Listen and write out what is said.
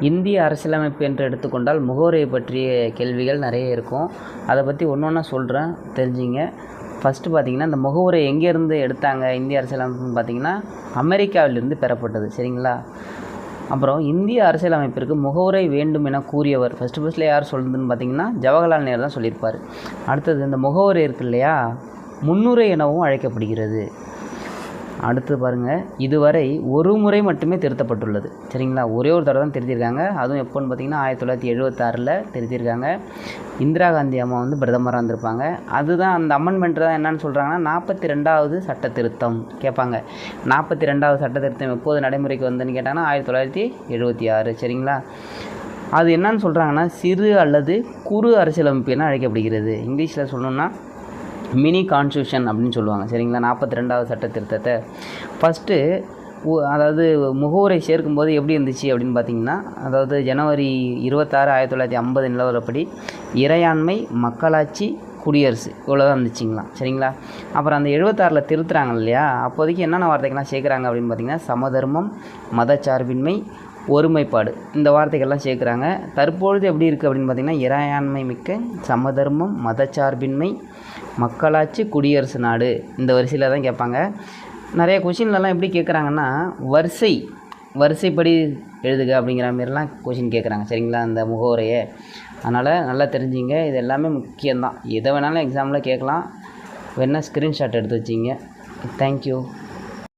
இந்திய அரசியலமைப்பு என்று எடுத்துக்கொண்டால் முகவரியை பற்றிய கேள்விகள் நிறைய இருக்கும். அதை பற்றி ஒன்று ஒன்றா சொல்கிறேன், தெரிஞ்சுங்க. ஃபஸ்ட்டு பார்த்திங்கன்னா, இந்த முகவரை எங்கேருந்து எடுத்தாங்க இந்திய அரசியலமைப்புன்னு பார்த்திங்கன்னா அமெரிக்காவிலிருந்து பெறப்பட்டது. சரிங்களா? அப்புறம் இந்திய அரசியலமைப்பிற்கு முகவுரை வேண்டும் என கூறியவர் ஃபஸ்ட்டில் யார் சொல்லுதுன்னு பார்த்திங்கன்னா ஜவஹர்லால் நேரு தான் சொல்லியிருப்பார். அடுத்தது இந்த முகவுரை இருக்கு இல்லையா, முன்னுரை எனவும் அழைக்கப்படுகிறது. அடுத்து பாருங்கள், இதுவரை ஒரு முறை மட்டுமே திருத்தப்பட்டுள்ளது. சரிங்களா? ஒரே ஒரு தடவை தான் திருத்தியிருக்காங்க. அதுவும் எப்போன்னு பார்த்திங்கன்னா 1976 திருத்தியிருக்காங்க. இந்திரா காந்தி அம்மா பிரதமராக இருந்திருப்பாங்க. அதுதான் அந்த அமெண்ட்மெண்ட் தான் என்னன்னு சொல்கிறாங்கன்னா 42வது சட்ட திருத்தம் கேட்பாங்க. 42வது சட்ட திருத்தம் எப்போது நடைமுறைக்கு வந்துன்னு கேட்டாங்கன்னா 1976. சரிங்களா? அது என்னன்னு சொல்கிறாங்கன்னா சிறு அல்லது குறு அரசியலமைப்பு என அழைக்கப்படுகிறது. இங்கிலீஷில் சொல்லணுன்னா மினி கான்ஸ்டியூஷன் அப்படின்னு சொல்லுவாங்க. சரிங்களா? 42வது சட்ட திருத்தத்தை ஃபஸ்ட்டு அதாவது முகவுரை சேர்க்கும்போது எப்படி இருந்துச்சு அப்படின்னு பார்த்திங்கன்னா, அதாவது ஜனவரி 26, 1950 நிலவரப்படி இறையாண்மை, மக்களாட்சி, குடியரசு இவ்வளோதான் இருந்துச்சுங்களாம். சரிங்களா? அப்புறம் அந்த 76 திருத்துறாங்க இல்லையா, அப்போதைக்கு என்னென்ன வார்த்தைகள்லாம் சேர்க்குறாங்க அப்படின்னு பார்த்திங்கன்னா சமதர்மம், மதச்சார்பின்மை, ஒருமைப்பாடு, இந்த வார்த்தைகள்லாம் சேர்க்குறாங்க. தற்பொழுது எப்படி இருக்குது அப்படின்னு பார்த்திங்கன்னா இறையாண்மை மிக்க, சமதர்மம், மதச்சார்பின்மை, மக்களாட்சி, குடியரசு நாடு, இந்த வரிசையில் தான் கேட்பாங்க. நிறைய கொஷின்லலாம் எப்படி கேட்குறாங்கன்னா வரிசைப்படி எழுதுக அப்படிங்கிற மாரிலாம் கொஷின் கேட்குறாங்க. சரிங்களா? அந்த முகவுரையை. அதனால் நல்லா தெரிஞ்சுங்க, இது எல்லாமே முக்கியம்தான். எதை வேணாலும் எக்ஸாமில் கேட்கலாம். வேணால் ஸ்க்ரீன்ஷாட் எடுத்து வச்சிங்க. தேங்க்யூ.